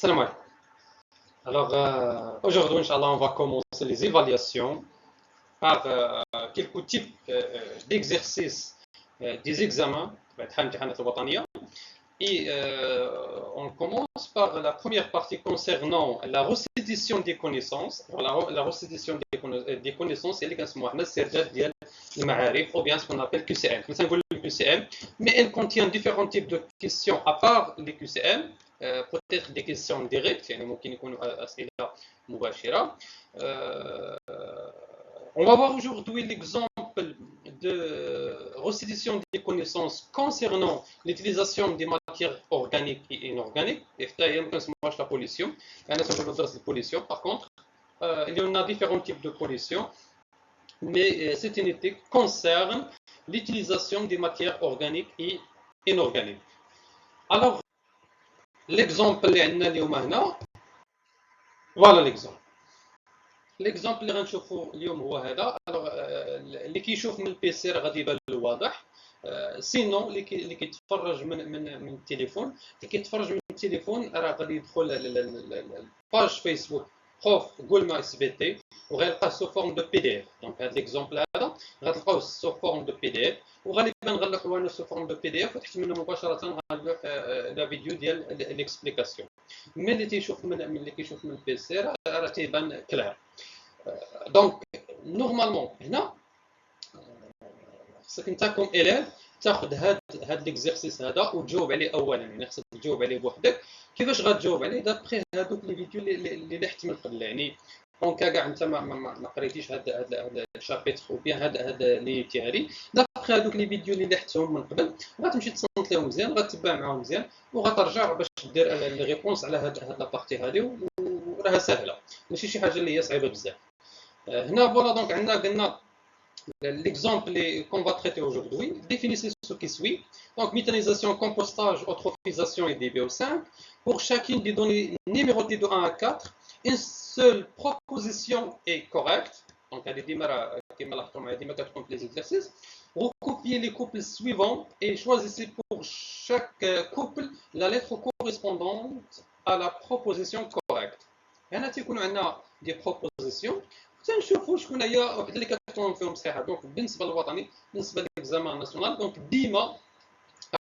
Salam alaikum. Alors, aujourd'hui, Inch'Allah, on va commencer les évaluations par quelques types d'exercices des examens. Et on commence par la première partie concernant la restitution des connaissances. Alors, la restitution des connaissances, c'est le Ma'arif, ou bien ce qu'on appelle QCM. C'est un QCM, mais elle contient différents types de questions à part les QCM. Peut-être des questions directes, يعني ممكن يكونوا أسئلة مباشرة. On va voir aujourd'hui l'exemple de restitution des connaissances concernant l'utilisation des matières organiques et inorganiques. La pollution. Par contre, il y en a différents types de pollution, mais cette unité concerne l'utilisation des matières organiques et inorganiques. Alors, l'exemple اللي عندنا اليوم هنا فوالا ليكزومبل اللي غنشوفوا اليوم هو هذا. اللي كيشوف من البيسي راه غادي يبان له واضح. سينو اللي كيتفرج من التليفون، اللي كيتفرج من التليفون راه غادي يدخل الباج فيسبوك بروف قولما اس بي تي وغيلقاه سو فورم دو بي دي اف. دونك هذا ليكزومبل هذا غتلقاوه سو فورم دو بي دي اف، وغالبا غنلوحوا انا سو فورم دو بي دي اف، وتحت منه مباشره غنلوح لا فيديو ديال ليكسبليكاسيون. مي اللي كيشوف من البيسي راه تيبان كلير. دونك نورمالمون هنا خصك انت كوم اليف تاخذ هاد ليكزيرسيس هذا وتجاوب عليه اولا. يعني خصك تجاوب عليه بوحدك. كيفاش غتجاوب عليه؟ دابخي هادوك لي فيديو اللي لحت من قبل. يعني دونك كاع انت ما قريتيش هاد الشابيتر او بيان هاد لي تياري، دابخي هادوك لي فيديو اللي لحتهم من قبل غتمشي تصنت لهم مزيان، غتبع معاهم مزيان، وغترجع باش دير لي ريبونس على هاد لابارتي هادي، وراها سهله ماشي شي حاجه اللي هي صعيبه بزاف. هنا فوالا دونك عندنا قلنا l'exemple qu'on va traiter aujourd'hui. Définissez ce qui suit. Donc, méthanisation, compostage, eutrophisation et DBO5. Pour chacune des données numérotées de 1 à 4, une seule proposition est correcte. Donc, il y a des exercices. Recopiez les couples suivants et choisissez pour chaque couple la lettre correspondante à la proposition correcte. هنا تيكونوا عندنا des propositions. تنشوفوا شكون هي واحد اللي كتكون فيهم صحيحه. دونك بالنسبه للوطني، بالنسبه للاكزامان ناسيونال، دونك ديما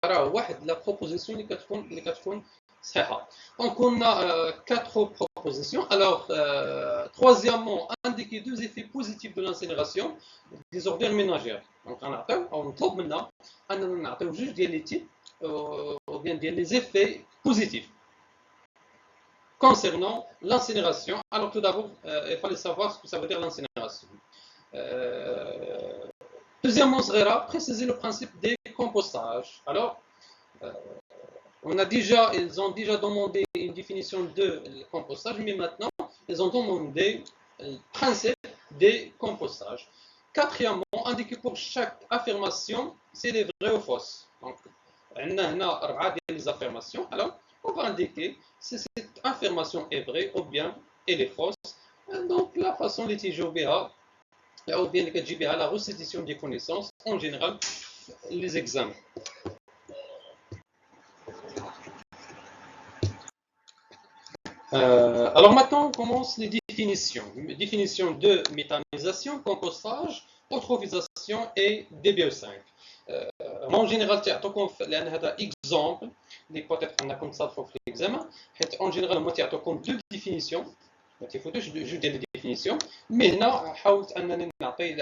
راه واحد لا بروبوزيسيون اللي كتكون صحيحه. دونك on a 4 propositions. Alors troisièmement, indiquer 2 effets positifs de l'incinération des ordures ménagères. دونك غنعطيو او نطلب منا اننا نعطيو جوج ديال لي تيب او بيان ديال لي زيفي بوزيتيف concernant l'incinération. Alors tout d'abord, il fallait savoir ce que ça veut dire l'incinération. Deuxièmement, préciser le principe des compostages. Alors, ils ont déjà demandé une définition de compostage, mais maintenant, ils ont demandé le principe des compostages. Quatrièmement, indiquer pour chaque affirmation si elle est vraie ou fausse. Donc, on a des affirmations. Alors, on va indiquer si cette affirmation est vraie ou bien elle est fausse. Donc, la façon de تجاوب ou bien اللي كتجي بها la restitution des connaissances en général les examens. Alors maintenant, on commence les définitions. Définition de méthanisation, compostage, eutrophisation et DBO5. En général, لأن هذا exemple اللي peut-être on a comme ça في l'examen. En général, moi تعطيكم 2 définitions. ما تفوتوش جوج ديال لي ديفينيسيون، مي هنا حاولت انني نعطي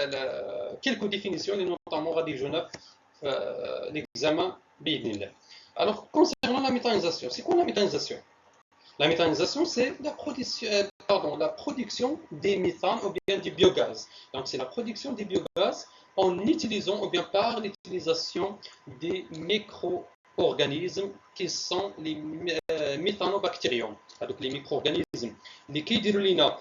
كيلكو ديفينيسيون اللي نوطامون غادي يجونا في ليكزامان باذن الله. Alors concernant la méthanisation, c'est quoi la méthanisation? La méthanisation, c'est la production des méthanes ou bien du biogaz. Donc c'est la production des biogaz en utilisant ou bien par l'utilisation des micro-organismes qui sont les méthanobactériums. Donc les micro-organismes اللي كيديروا لنا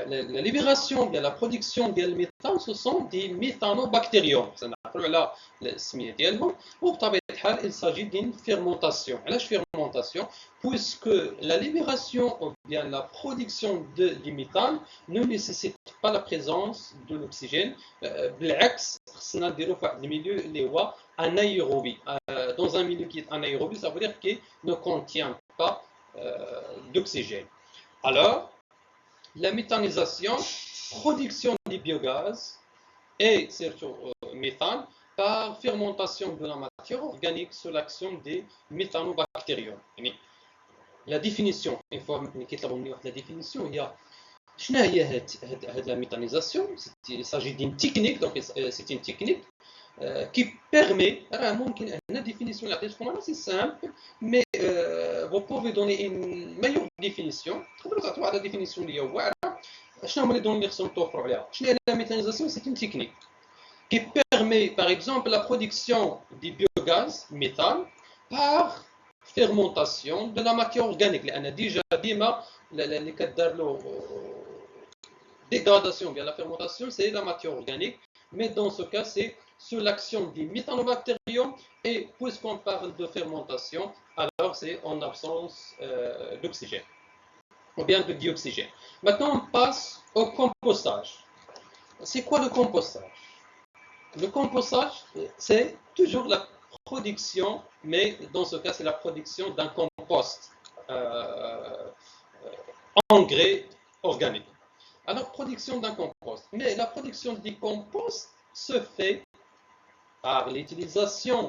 la libération de la production ديال الميثان, ce sont des méthanobactériums. نعقلوا على السميه ديالهم. وبطبيعه الحال il s'agit d'une fermentation. علاش fermentation? Puisque la libération ou bien la production du méthane ne nécessite pas la présence de l'oxygène. بالعكس خصنا نديرو في واحد الميليو اللي هو anaérobie. Dans un milieu qui est anaérobie, ça veut dire qu'il ne contient pas d'oxygène. Alors, la méthanisation, production du biogaz et surtout méthane par fermentation de la matière organique sous l'action des méthanobactériums. La définition, une fois la définition, il y a شنو هي هاد la méthanisation. Il s'agit d'une technique, donc c'est une technique qui permet, ممكن هنا définition اللي عطيتكم انا c'est simple, mais vous pouvez donner une meilleure définition. تقدروا تعطيو واحد la définition اللي هي واعره. شنو هما les données اللي خصهم توفروا عليها؟ شنو هي la méthanisation? C'est une technique qui permet par exemple la production du biogaz méthane par fermentation de la matière organique. لان déjà ديما اللي كدار له dégradation, bien la fermentation, c'est la matière organique, mais dans ce cas, c'est sous l'action des méthanobactériums, et puisqu'on parle de fermentation, alors c'est en absence d'oxygène, ou bien de dioxygène. Maintenant, on passe au compostage. C'est quoi le compostage? Le compostage, c'est toujours la production, mais dans ce cas, c'est la production d'un compost, engrais organique. Alors, production d'un compost. Mais la production du compost se fait par l'utilisation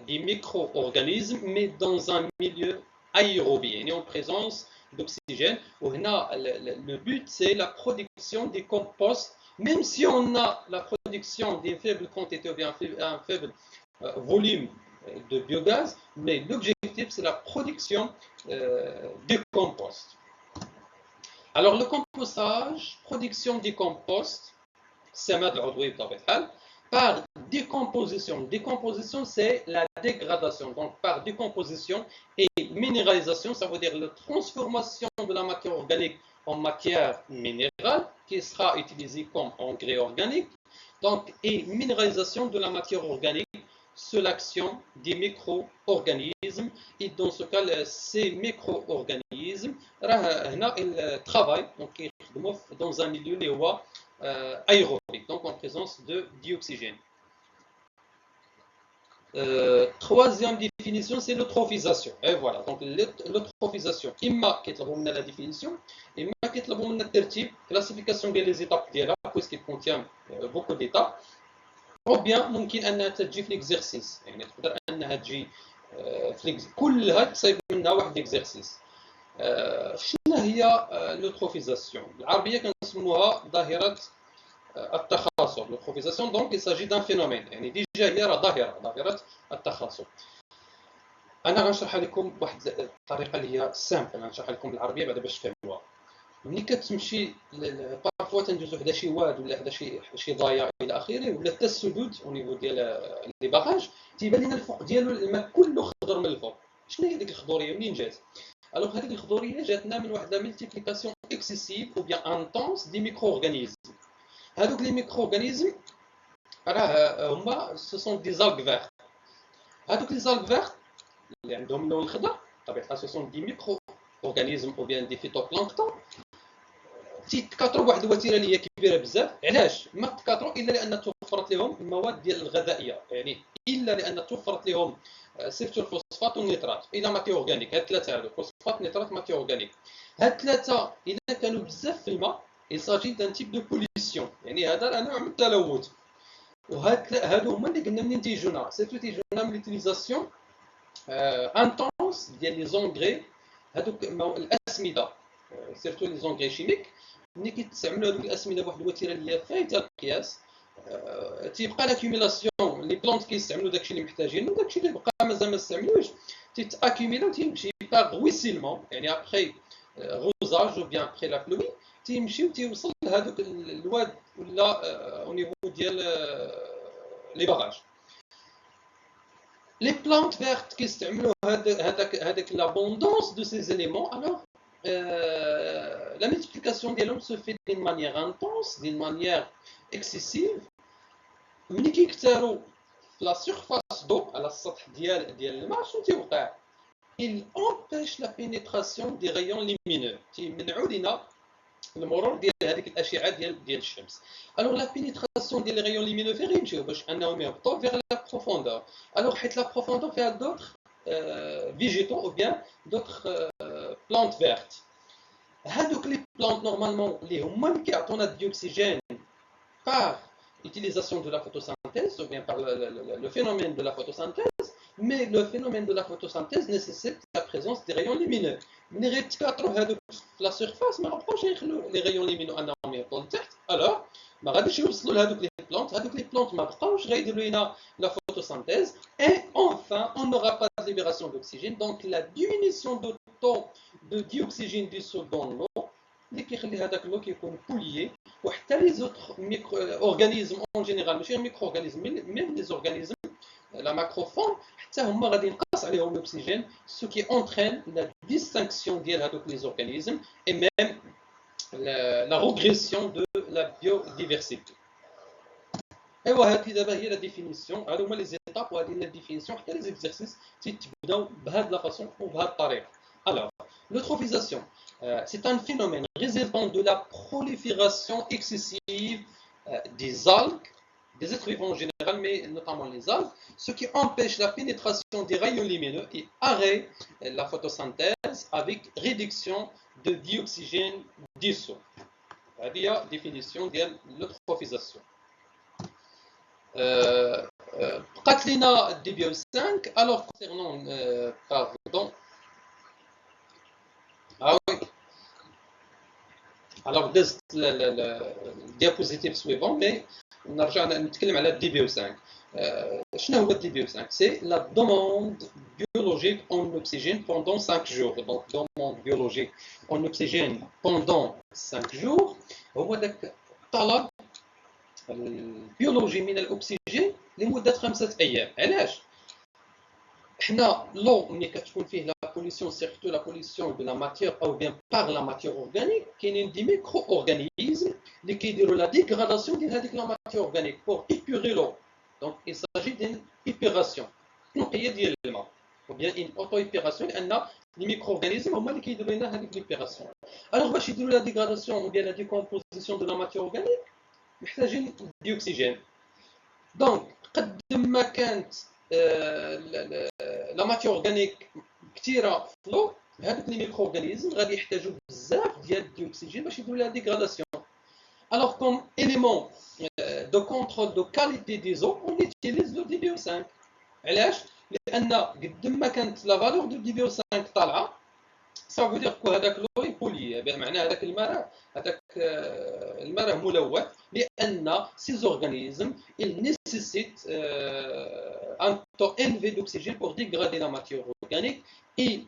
des micro-organismes, mais dans un milieu aérobie, et en présence d'oxygène. Le but, c'est la production des composts, même si on a la production d'une faible quantité ou bien un faible volume de biogaz, mais l'objectif, c'est la production des composts. Alors, le compostage, production du compost, SMAD العضوي بطبيعة الحال, par décomposition. Décomposition, c'est la dégradation. Donc, par décomposition et minéralisation, ça veut dire la transformation de la matière organique en matière minérale, qui sera utilisée comme engrais organique. Donc, et minéralisation de la matière organique sous l'action des micro-organismes. Et dans ce cas, ces micro-organismes, ils travaillent donc, dans un milieu aérobique, donc en présence de dioxygène. Troisième définition, c'est l'eutrophisation. Et voilà, donc l'eutrophisation. إما كيطلبوا منا la définition, إما كيطلبوا منا الترتيب, classification des étapes ديالها, puisqu'il contient beaucoup d'étapes. ou bien ممكن انها تجي في l'exercice, يعني تقدر انها تجي في كلها تصيب منها واحد اكزرسيس. شنو هي l'eutrophisation? بالعربيه كنسموها ظاهره التخاصر. l'eutrophisation donc il s'agit d'un phénomène, يعني ديجا هي راه ظاهره التخاصر. انا غنشرح لكم بواحد الطريقه اللي هي سامبل، غنشرح لكم بالعربيه بعدا باش تفهموها. ملي كتمشي بارفوا تندوزو حدا شي واد ولا حدا شي ضايع الى اخره، ولا حتى السدود او نيفو ديال لي باغاج تيبان لنا الفوق ديالو الماء كله خضر من الفوق. شنو هي ديك الخضوريه منين جات؟ الوغ هذيك الخضوريه جاتنا من واحد لا ملتيبليكاسيون اكسيسيف او بيان انتونس دي ميكرو اورغانيزم. هذوك لي ميكرو اورغانيزم راه هما سو سون دي زالغ فيرت. هذوك لي زالغ فيرت اللي عندهم اللون الخضر بطبيعه الحال سو سون دي ميكرو اورغانيزم او بيان دي فيتوبلانكتون. تيتكاثروا بواحد الوتيره اللي هي كبيره بزاف. علاش ما تكاثروا؟ الا لان توفرت لهم المواد ديال الغذائيه، يعني الا لان توفرت لهم سيرتو الفوسفات والنيترات الى ماتيور اورغانيك. هاد ثلاثه هادو فوسفات نيترات ماتيور اورغانيك، هاد ثلاثه الا كانوا بزاف في الماء يساجي دان تيب دو بوليسيون، يعني هذا نوع من التلوث. وهادو هما اللي قلنا منين تيجونا، سيرتو تيجونا من ليوتيليزاسيون انتونس ديال لي زونغري، هادوك الاسمده سيرتو لي زونغري شيميك. ملي كيتستعملوا هذوك الاسمده بواحد الوتيره اللي هي فايته القياس، تيبقى لاكيوميلاسيون لي بلونت كيستعملوا داكشي اللي محتاجين، وداكشي اللي بقى مازال ما استعملوش تيتاكيميلا وتيمشي باغ غويسيلمون، يعني ابخي غوزاج او بيان ابخي لا بلوي تيمشي وتيوصل لهذوك الواد ولا او نيفو ديال لي باغاج. لي بلانت فيرت كيستعملوا هذاك لابوندونس دو سي éléments. alors la multiplication des lombes se fait d'une manière intense, d'une manière excessive. ملي كيكثروا في لا سيرفاس دو على السطح ديال الماء، شنو تيوقع؟ il empêche la pénétration des rayons lumineux، تيمنعوا لنا المرور ديال هذيك الاشعه ديال الشمس. alors la pénétration ديال les rayons lumineux فين غيمشيو باش انهم يهبطوا vers la profondeur. alors حيت la profondeur فيها d'autres végétaux ou bien d'autres plantes vertes. هذوك les plantes normalement اللي هما اللي كيعطونا الديوكسيجين par l'utilisation de la photosynthèse ou bien par le phénomène de la photosynthèse, mais le phénomène de la photosynthèse nécessite la présence des rayons lumineux. من غير تكاثروا هذوك في لا سيرفاس ما غاديش يخلوا لي ريون ليمينو انهم يهبطوا لتحت، الوغ ما غاديش يوصلوا لهذوك لي بلونت، هذوك لي بلونت ما بقاوش غيديروا لنا لا photosynthèse et enfin on n'aura pas de libération d'oxygène, donc la diminution de taux de dioxygène dissous dans l'eau اللي كيخلي هذاك لو كيكون بوليي، وحتى لي زوتر ميكرو اورغانيزم اون جينيرال ماشي ميكرو اورغانيزم ميم لي اورغانيزم لا ماكروفون حتى هما غادي ينقص عليهم الاكسجين، سو كي اونترين لا ديستانكسيون ديال هذوك لي اورغانيزم اي ميم لا روغريسيون دو لا بيوديفرسيتي. ايوا هذه دابا هي لا ديفينيسيون، هادو هما لي زيتاب وهذه هي لا ديفينيسيون، حتى لي زيكزارسيس تيتبداو بهاد لا فاصون وبهاد الطريقه. Alors, l'eutrophisation, c'est un phénomène résultant de la prolifération excessive des algues, des êtres vivants en général, mais notamment les algues, ce qui empêche la pénétration des rayons lumineux et arrête la photosynthèse avec réduction de dioxygène dissous. هذه هي définition ديال l'eutrophisation. بقات لينا الدي 5. alors concernant pardon. Ah oui. Alors, le diapositive suivant, mais نرجع نتكلم على الدي بي 5. شنو هو الدي بي 5 C'est la demande biologique en oxygène pendant 5 jours. Donc, demande biologique en oxygène pendant 5 jours. هو داك الطلب البيولوجي من الاكسجين لمده 5 ايام. علاش؟ حنا لو ملي كتكون فيه لا pollution, surtout la pollution de la matière ou bien par la matière organique, كاينين دي ميكرو اورغانيزم اللي كيديروا لا ديغراداسيون ديال هذيك لا ماتيير اورغانيك بور ايبوري لو. دونك il s'agit d'une épuration تنقيه ديال الماء ou bien une auto épuration لان لي ميكرو اورغانيزم هما اللي كيديروا لنا هذيك ليبيراسيون. الوغ باش يديروا لا ديغراداسيون ou bien لا ديكومبوزيسيون دو لا ماتيير اورغانيك محتاجين ديوكسيجين. دونك قد ما كانت لا ماتيير اورغانيك كثيره في لو، هذوك لي ميكرو اورغانيزم غادي يحتاجوا بزاف ديال الديوكسيجين باش يديروا لها ديغراداسيون. الوغ كوم اليمون دو كونترول دو كاليتي دي زو اون يوتيليز لو دي بي 5. علاش؟ لان قد ما كانت لا فالور دو دي بي 5 طالعه سا فو دير كو هذاك لو يبولي، بمعنى هذاك الماء راه ملوث، لان سي زورغانيزم il nécessite un taux élevé d'oxygène pour dégrader la matière organique. et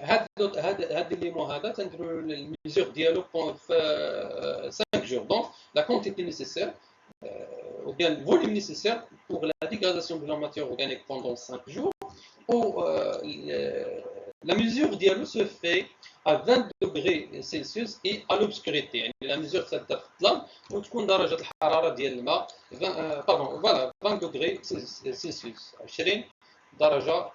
هاد ليمون هذا تنديروا الميزور ديالو في 5 jours. donc la quantité nécessaire ou bien le volume nécessaire pour la dégradation de la matière organique pendant 5 jours. ou la mesure dialogue se fait à 20 degrés Celsius et à l'obscurité. يعني la mesure تبدا في الظلام وتكون درجة الحرارة ديال الماء 20 degrés Celsius، 20 درجة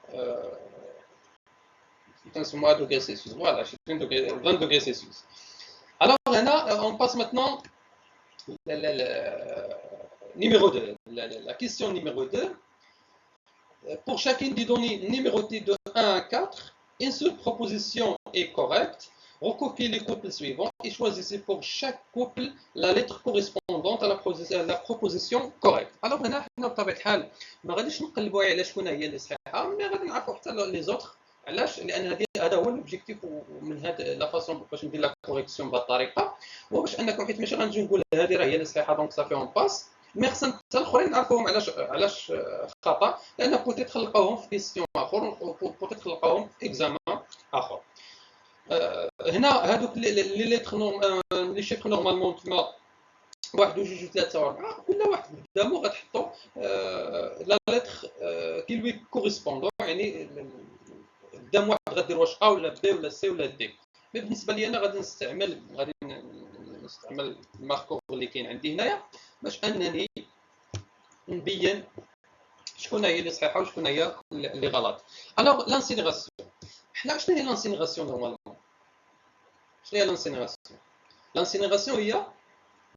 تنسموها دوغري سيلسيوس. فوالا 20 degrés Celsius. Alors هنا on passe maintenant numéro 2, la question numéro 2. Pour chacune des données numérotées de 1 à 4, une seule proposition est correcte. Recopiez les couples suivants et choisissez pour chaque couple la lettre correspondante à la proposition correcte. Alors هنا حنا بطبيعة الحال ما غاديش نقلبوا على شكون هي اللي صحيحة، مي غادي نعرفوا حتى لي زوتر. علاش؟ لان هذا هو الاوبجيكتيف من هاد لا فاصون باش ندير لا كوريكسيون بهذه الطريقه، هو باش انكم حيت ماشي غنجي نقول هذه راه هي اللي صحيحه دونك صافي اون باس، مي خصنا حتى الاخرين نعرفوهم علاش خطا، لان بوتيت خلقوهم في كيستيون اخر بوتيت خلقوهم في اكزامان اخر. هنا هذوك لي ليتر لي شيفر نورمالمون تما 1 2 3 4 كل واحد قدامه غتحطوا لا ليتر كي لوي كوريسبوندون، يعني قدام واحد غدير واش ا ولا بي ولا سي ولا دي. مي بالنسبه لي انا غادي نستعمل الماركور اللي كاين عندي هنايا باش انني نبين شكون هي اللي صحيحه وشكون هي اللي غلط. الوغ لانسينيغاسيون، حنا شنو هي لانسينيغاسيون نورمالمون؟ شنو هي لانسينيغاسيون؟ لانسينيغاسيون هي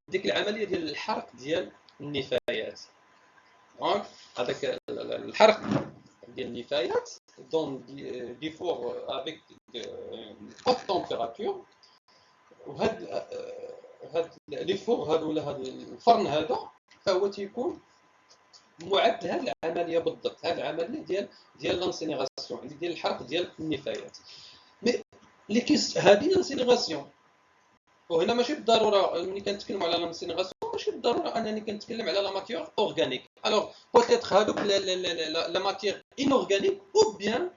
ديك العمليه ديال الحرق ديال النفايات. دونك هذاك الحرق ديال النفايات dans des fours avec haute température وهاد لي فور هادو ولا هاد الفرن هذا فهو تيكون معد لهاد العمليه بالضبط، هاد العمليه ديال لانسينيغاسيون ديال الحرق ديال النفايات. مي لي كيس هادي لانسينيغاسيون، وهنا ماشي بالضروره ملي كنتكلموا على لانسينيغاسيون ماشي بالضروره انني كنتكلم على لا ماتيور اورغانيك. الوغ بوتيتر هادوك لا ماتيور انورغانيك او بيان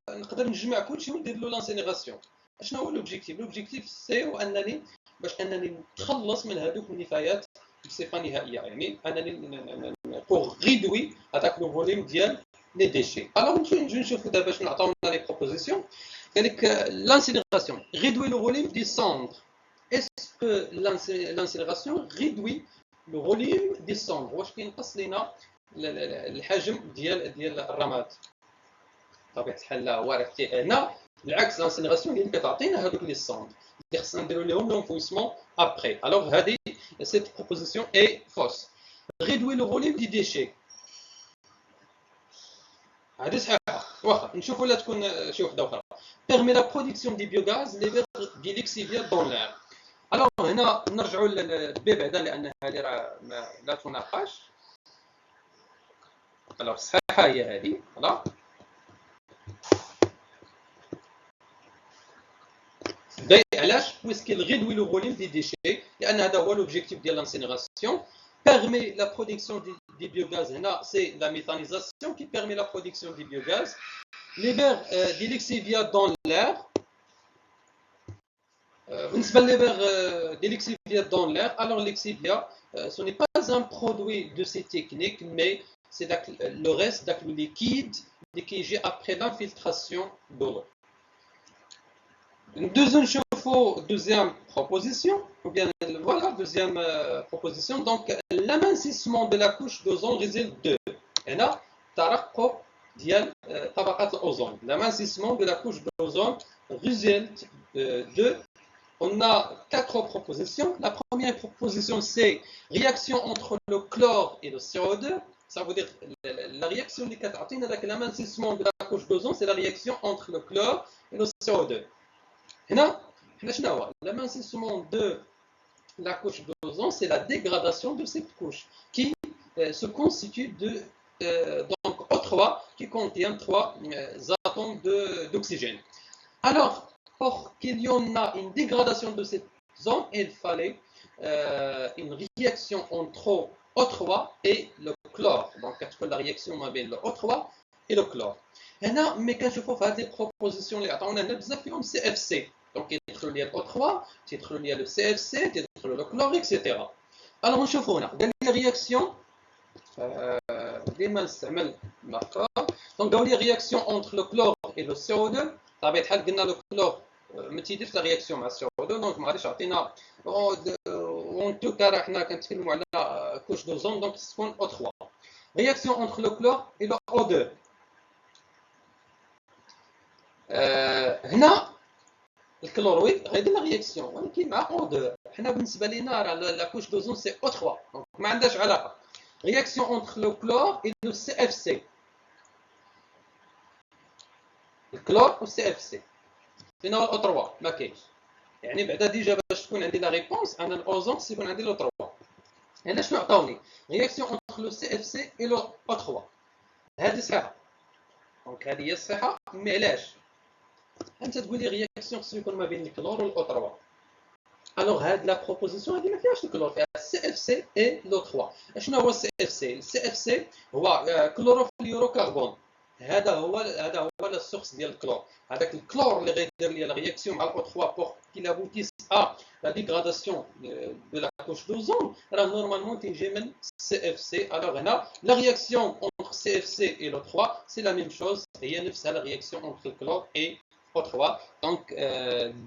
نقدر نجمع كلشي وندير له لانسينيغاسيون. شنو هو لوبجيكتيف؟ لوبجيكتيف سي هو انني باش انني نتخلص من هذوك النفايات بصفه نهائيه، يعني انني بوغ ريدوي هذاك لو فوليوم ديال لي ديشي. الوغ نجي نشوفوا دابا شنو عطاونا لي بروبوزيسيون. قالك l'incinération réduit le volume des cendres. Est-ce que l'incinération réduit le volume des cendres؟ واش كينقص لنا الحجم ديال الرماد؟ بطبيعه الحال لا، هو راه هنا بالعكس لانسينيغاسيون هي اللي كتعطينا هذوك لي سوند اللي خصنا نديرو لهم لونفويسمون ابري. الوغ هذه سيت بروبوزيسيون اي فوس. ريدوي لو فوليوم دي ديشي، هذه صحيحه واخا نشوفوا لا تكون شي وحده اخرى. permet la production des biogaz des lixiviates dans l'air. الوغ هنا نرجعوا للبي بعدا لان هذه راه لا تناقش. الوغ صحيحه هي هذه فوالا. علاش؟ puisqu'il réduit le volume des déchets لان هذا هو l'objectif ديال l'incinération. permet la production des biogaz. هنا c'est la méthanisation qui permet la production des biogaz. libère des lixiviates dans l'air. بالنسبه لليبر des lixiviates dans l'air, alors l'exivia ce n'est pas un produit de ces techniques mais c'est le reste du liquide qui est après l'infiltration de l'eau. Deuxième proposition, ou bien voilà, deuxième proposition. Donc, l'amincissement de la couche d'ozone résulte de. Et là, ترقب ديال طبقات الأوزون. L'amincissement de la couche d'ozone résulte de. On a 4 propositions. La première proposition, c'est réaction entre le chlore et le CO2. Ça veut dire la réaction des catatines avec l'amincissement de la couche d'ozone, c'est la réaction entre le chlore et le CO2. هنا شنو هو l'amincissement de la couche d'ozone? C'est la dégradation de cette couche qui se constitue de donc O3 qui contient 3 atomes d'oxygène. Alors pour qu'il y en a une dégradation de cette zone, il fallait une réaction entre O3 et le chlore. Donc la réaction ma بين le O3 et le chlore. هنا ملي كنشوفوا في هذه البروبوزيسيون اللي عطاونا هنا بزاف فيهم سي اف سي، دونك يدخلوا ليا O3 تيدخلوا ليا لو سي اف سي تيدخلوا لو كلور اكسيتيرا. الوغ نشوفوا هنا قال لي رياكسيون ديما نستعمل ماركور. دونك قالوا لي رياكسيون اونتر لو كلور اي لو سي او 2. طبيعه الحال قلنا لو كلور ما تيديرش لا رياكسيون مع السي او 2 دونك ما غاديش يعطينا اون توكا راه حنا كنتكلموا على كوش دوزون دونك تكون O3. رياكسيون اونتر لو كلور اي لو او 2. هنا الكلورويد غيدير لا رياكسيون ولكن مع او 2. حنا بالنسبه لينا راه لا كوش دوزون سي او 3 دونك ما عندهاش علاقه. رياكسيون اونتر لو كلور اي لو سي اف سي. الكلور و سي اف سي فين هو الاو 3 ما كاينش، يعني بعدا ديجا باش تكون عندي لا ريبونس انا الاوزون خص يكون عندي لو 3. هنا شنو عطاوني؟ رياكسيون اونتر لو سي اف سي اي لو او 3. هذه صحيحه دونك هذه هي الصحيحه. مي علاش انت تقول لي رياكسيون خصو يكون ما بين الكلور والاو 3؟ الوغ هاد لا بروبوزيسيون هادي ما فيهاش الكلور، فيها سي اف سي اي لو 3. شنو هو السي اف سي؟ السي اف سي هو كلوروفلوروكربون. هذا هو لا سورس ديال الكلور. هذاك الكلور اللي غيدير لي لا رياكسيون مع الاو 3 بور كيل ابوتيس ا لا ديغراداسيون دو لا كوش دوزون راه نورمالمون تيجي من سي اف سي. الوغ هنا لا رياكسيون اونتر سي اف سي اي لو 3 سي لا ميم شوز، هي نفسها لا رياكسيون اونتر الكلور اي O3. Donc,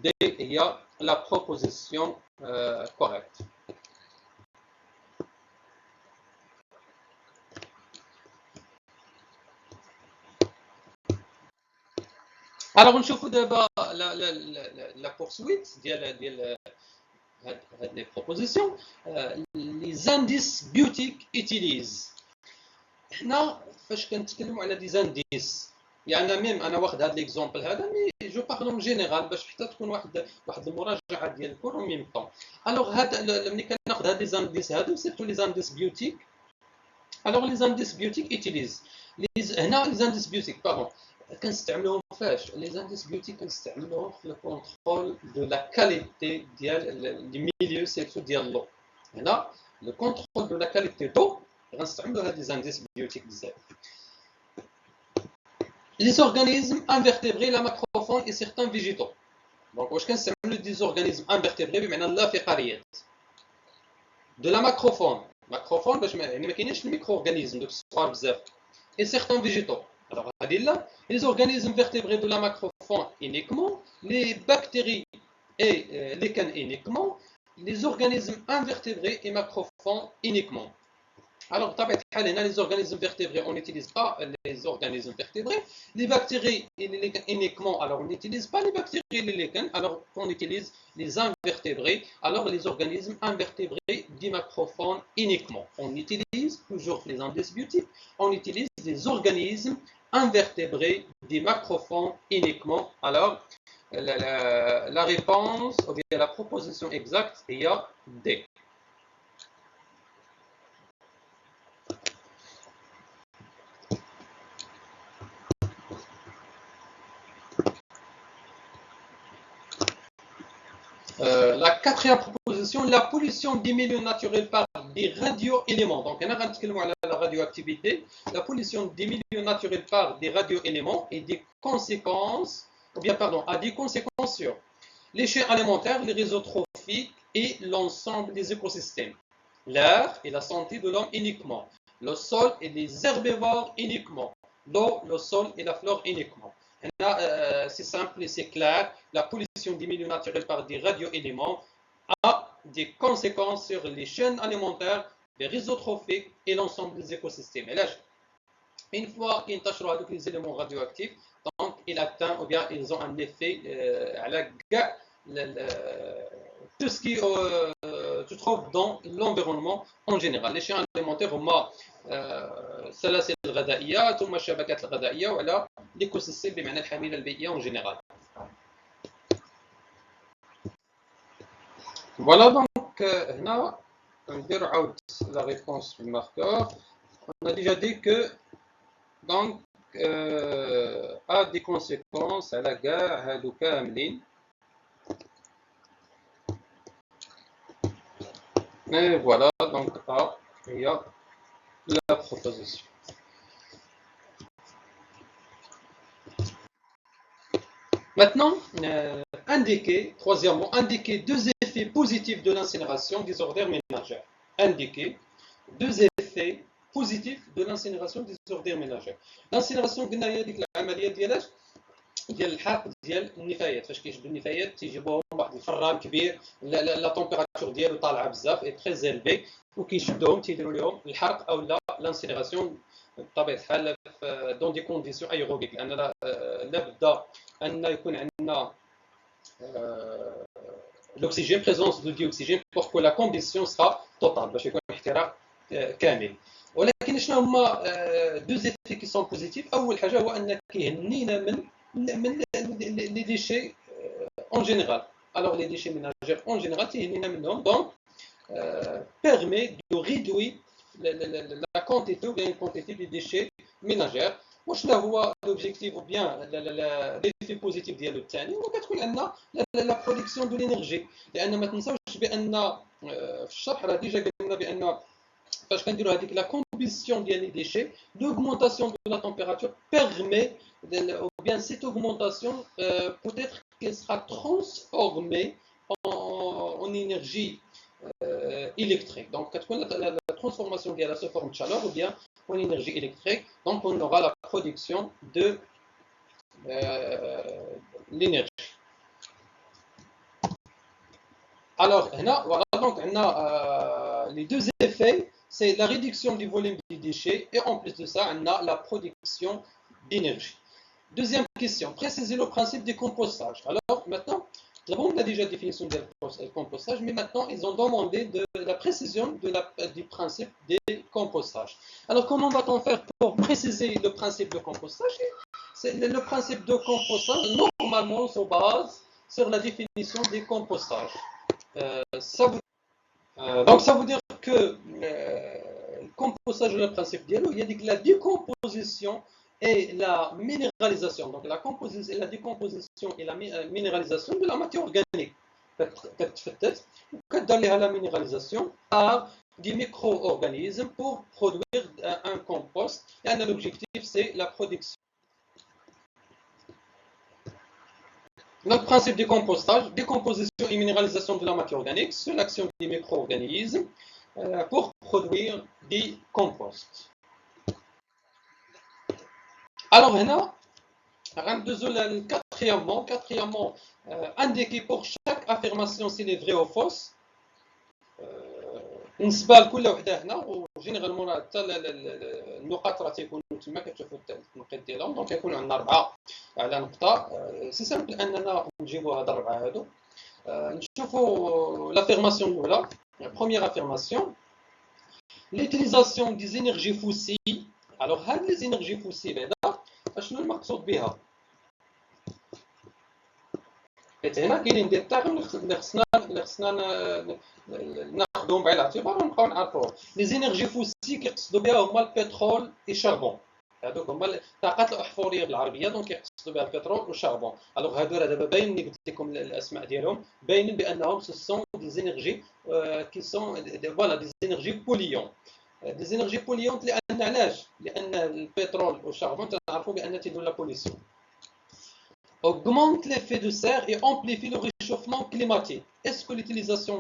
D, il y a la proposition correcte. Alors, on chauffe d'abord la poursuite des propositions. Les indices biotiques utilisent. حنا فاش كنتكلموا على دي زانديس يعني ميم انا واخد هذا ليكزومبل هذا مي جو بارل اون جينيرال باش حتى تكون واحد المراجعه ديال الكور اون ميم طون. الوغ هذا ملي كناخذ هاد لي زانديس هادو سيرتو لي زانديس بيوتيك. الوغ لي زانديس بيوتيك ايتيليز هنا لي زانديس بيوتيك باغون كنستعملوهم فاش لي زانديس بيوتيك كنستعملوهم في الكونترول دو لا كاليتي ديال لي ميليو سيرتو ديال لو. هنا لو كونترول دو لا كاليتي دو غنستعملوا هاد لي زانديس بيوتيك بزاف. Les organismes invertébrés, la macrofaune et certains végétaux. Donc, واش كنستعملوا des organismes invertébrés بمعنى اللافقاريات. De la macrofaune. Macrofaune باش يعني ما كاينينش الميكرو اورغانيزم دوك الصغار بزاف. Et certains végétaux. Alors, هذه لا les organismes vertébrés de la macrofaune uniquement, les bactéries et les cannes uniquement, les organismes invertébrés et macrophanes uniquement. Alors, les organismes vertébrés, on n'utilise pas les organismes vertébrés. Les bactéries uniquement, alors on n'utilise pas les bactéries et les lichens, alors on utilise les invertébrés. Alors, les organismes invertébrés dimacrophones uniquement. On utilise toujours les antibiotiques, on utilise les organismes invertébrés dimacrophones uniquement. Alors, la réponse, ou bien la proposition exacte, il y a D. La quatrième proposition, la pollution des milieux naturels par des radioéléments. Donc, on a la radioactivité. La pollution des milieux naturels par des radioéléments et des conséquences, ou bien, pardon, a des conséquences sur les chaînes alimentaires, les réseaux trophiques et l'ensemble des écosystèmes. L'air et la santé de l'homme uniquement. Le sol et les herbivores uniquement. L'eau, le sol et la flore uniquement. C'est simple et c'est clair. La pollution des milieux naturels par des radioéléments a des conséquences sur les chaînes alimentaires, les réseaux trophiques et l'ensemble des écosystèmes. Et là, une fois qu'ils tâcheront les éléments radioactifs, donc ils atteignent ou bien ils ont un effet à la tout ce qui se trouve dans l'environnement en général. Les chaînes alimentaires هما سلاسل الغذائيه ثم الشبكات الغذائيه وعلى l'écosystème بمعنى الحامله البيئيه en général. Voilà donc هنا نديرو عاود la réponse في الماركور. On a déjà dit que donc a des conséquences على كاع هادو كاملين. Et voilà donc A il y a la proposition. Maintenant, troisièmement, indiquer deux effets positifs de l'incinération des ordures ménagères. Indiquer deux effets positifs de l'incinération des ordures ménagères. L'incinération قلنا هي ديك العمليه ديال الحرق ديال النفايات. فاش كيشدوا النفايات تيجيبوهم واحد الفران كبير لا تمبيراتور ديالو طالعه بزاف اي تري زيلفي وكيشدوهم تيديروا لهم الحرق او لا لانسينيراسيون بطبيعه الحال دون دي كونديسيون ايروبيك لان لا بدا ان يكون عندنا l'oxygène, présence de dioxygène pour que la combustion sera totale باش يكون احتراق كامل. ولكن شنو هما deux effets qui sont positifs. اول حاجه هو ان كيهنينا من les déchets en général. Alors les déchets ménagers en général تيهنينا منهم donc permet de réduire la quantité ou bien une quantité de déchets ménagers. وشنو هو l'objectif ou bien l'effet positif ديالو الثاني هو كتكون عندنا la production de l'énergie. لان ما تنساوش بان في الشرح راه ديجا قلنا بان فاش كنديروا هذيك la combustion ديال les déchets, l'augmentation de la température permet ou bien cette augmentation peut-être qu'elle sera transformée en énergie électrique. Donc la transformation ديالها sous forme de chaleur ou bien en énergie électrique. Donc on aura la production de l'énergie. Alors voilà donc on a les deux effets, c'est la réduction du volume des déchets et en plus de ça on a la production d'énergie. Deuxième question, précisez le principe du compostage. Alors maintenant D'abord, on a déjà la définition du compostage, mais maintenant, ils ont demandé de la précision du principe des compostages. Alors, comment va-t-on faire pour préciser le principe de compostage? Le principe de compostage, normalement, se base sur la définition des compostages. Donc, ça veut dire que le compostage, le principe dialogue, il y a dit que la décomposition et la minéralisation. Donc, la décomposition et la minéralisation de la matière organique. كتفتت وكدار لها la minéralisation par des micro-organismes pour produire un compost. Et l'objectif, c'est la production. Donc, principe du compostage, décomposition et minéralisation de la matière organique sous l'action des micro-organismes pour produire des composts. Alors, هنا غندوزو quatrièmement indiquer pour chaque affirmation s'il est vrai ou fausse. بالنسبه لكل وحده هنا وجينيرالمون حتى النقاط راه تيكونوا تما كتشوفوا التنقيط ديالهم دونك يكون عندنا 4 على نقطه. سي سامبل اننا نجيبوا هاد 4 هادو. نشوفوا l'affirmation الاولى. Première affirmation, l'utilisation des énergies fossiles. Alors هاد les énergies fossiles هذا شنو المقصود بها؟ حيت هنا كاينين دي التاغم اللي خصنا ناخذهم بعين الاعتبار ونبقاو نعرفوهم. لي زينيرجي فوسي كيقصدوا بها هما البترول اي شاربون. هادوك هما الطاقات الاحفوريه بالعربيه، دونك كيقصدوا بها البترول والشاربون. الوغ هادو راه دابا باين ملي قلت لكم الاسماء ديالهم باينين بانهم سون دي زينيرجي كي سون فوالا دي زينيرجي بوليون. دي زينيرجي بوليون لان علاش؟ لان البترول والشاربون تنعرفوا بان تيديروا لا بوليسيون. Augmente l'effet de serre et amplifie le réchauffement climatique. Est-ce que l'utilisation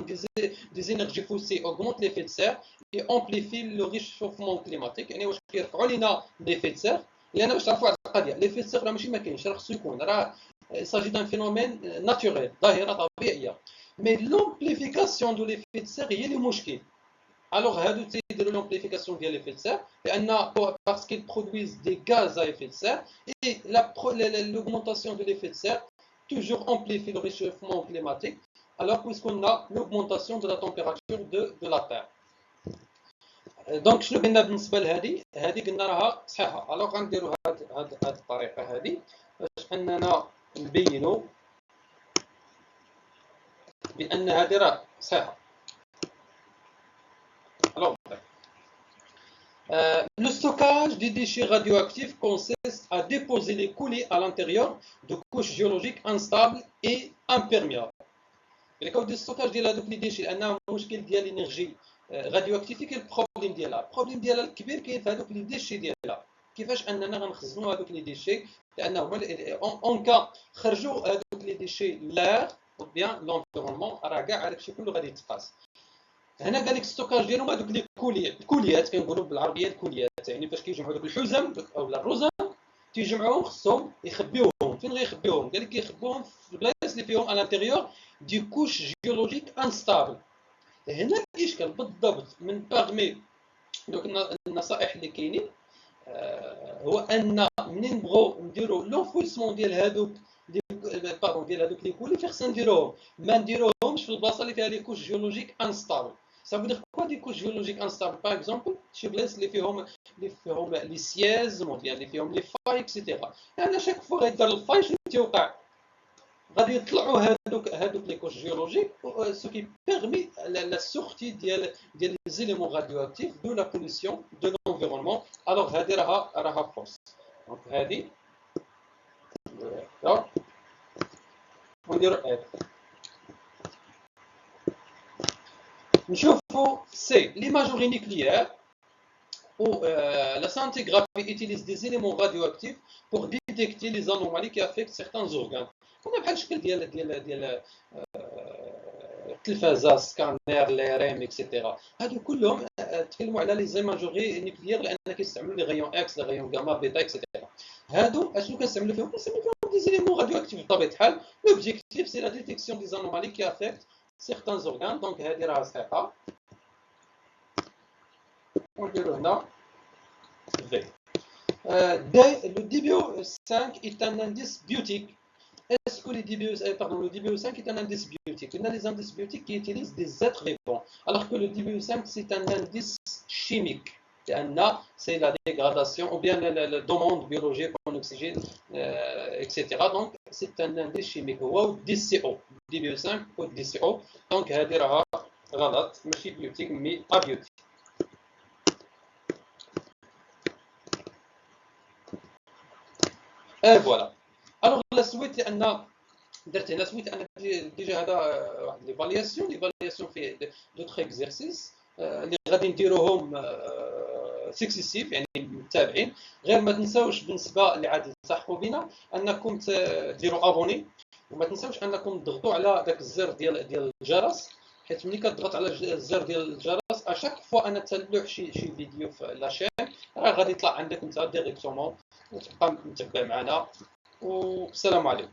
des énergies fossiles augmente l'effet de serre et amplifie le réchauffement climatique؟ يعني واش كيرفعوا لنا l'effet de serre؟ لأن باش تعرفوا على القضية l'effet de serre راه ماشي ما كاينش، راه خصو يكون، راه il s'agit d'un phénomène naturel، ظاهرة طبيعية. Mais l'amplification de l'effet de serre هي اللي مشكل. Alors, هادو تيديروا l'amplification ديال l'effet de serre parce qu'ils produisent des gaz à effet de serre et l'augmentation de l'effet de serre toujours amplifie le réchauffement climatique alors puisqu'on a l'augmentation de la température de la Terre. Donc شنو قلنا بالنسبه لهذه؟ هذه قلنا راها صحيحه. الوغ غنديروا هاد الطريقه هذه باش اننا نبينوا بان هذه راه صحيحه. Alors, le stockage des déchets radioactifs consiste à déposer les coulées à l'intérieur de couches géologiques instables et imperméables. Le stockage ديال هذوك لي ديشي لانه مشكل ديال الانرجي راديواكتيف كاين البروبليم ديالها. البروبليم ديالها الكبير كاين في هذوك لي ديشي ديالها. كيفاش اننا غنخزنوا هذوك لي ديشي لانه اون كا خرجوا هذوك لي ديشي لير او بيان لونفيرونمون راه كاع هذاك الشيء كله غادي يتقاس. هنا قال لك ستوكاج ديالهم هذوك لي الكوليات كنقولوا بالعربيه الكوليات، يعني فاش كيجمعوا دوك الحزم او الرزم تيجمعوهم خصهم يخبيوهم. فين غيخبيوهم؟ قال لك يخبيوهم في البلايص اللي فيهم الانتيريور دي كوش جيولوجيك انستابل. هنا الاشكال بالضبط من باغمي دوك النصائح اللي كاينين هو ان منين نبغوا نديروا لونفويسمون ديال هذوك ديال هذوك لي كولي خصنا نديروهم ما نديروهمش في البلاصه اللي فيها لي كوش جيولوجيك انستابل. Ça veut dire quoi des couches géologiques instables? Par exemple, شي بلايص اللي فيهم لي سيازم اللي فيهم لي فاي اكسيتيرا. يعني شاك فوا غيدار الفاي شنو تيوقع؟ غادي يطلعوا هذوك لي كوش جيولوجيك سو كي بيرمي لا سورتي ديال لي زيليمون راديواكتيف دو لا بوليسيون دو لونفيرونمون. الوغ هذه راها فوس. دونك هذه ونديروا نشوفوا سي l'imagerie nucléaire où la scintigraphie utilise des éléments radioactifs pour détecter les anomalies qui affectent certains organes. On a بحال الشكل ديال التلفازه سكانير لي ريم اكسيتيرا. هادو كلهم تكلموا على لي زيماجوري نيكليير لان كيستعملوا لي غيون اكس لي غيون غاما بيتا اكسيتيرا. هادو اشنو كنستعملوا فيهم؟ كنستعملوا فيهم دي زيليمون راديواكتيف بطبيعه الحال. لوبجيكتيف سي لا ديتيكسيون دي anomalies qui affectent certains organes. Donc هذه راها صحيحه. ونديرو هنا V. Le DBO5 est un indice biotique est-ce que le DBO5 est un indice biotique? On a les indices biotiques qui utilisent des êtres vivants, alors que le DBO5 c'est un indice chimique. C'est la dégradation ou bien la demande biologique en oxygène, etc. Donc c'est un indice chimique. ou DCO, DBO5 ou DCO. Donc هذه راها غلط ماشي بيوتيك مي ابيوتيك. فوالا. الوغ لا سويت لان درت هنا سويت انا ديجا هذا واحد ليفالياسيون فيه دوطخ اكزرسيس اللي غادي نديروهم سكسيسيف يعني متابعين. غير ما تنساوش بالنسبه اللي عاد تلتحقوا بنا انكم ديروا ابوني، وما تنساوش انكم تضغطوا على داك الزر ديال الجرس، حيت ملي كتضغط على الزر ديال الجرس اشاك فوا انا تلوح شي فيديو في لاشين راه غادي يطلع عندك انت ديريكتومون وتبقى متبع معنا. والسلام عليكم.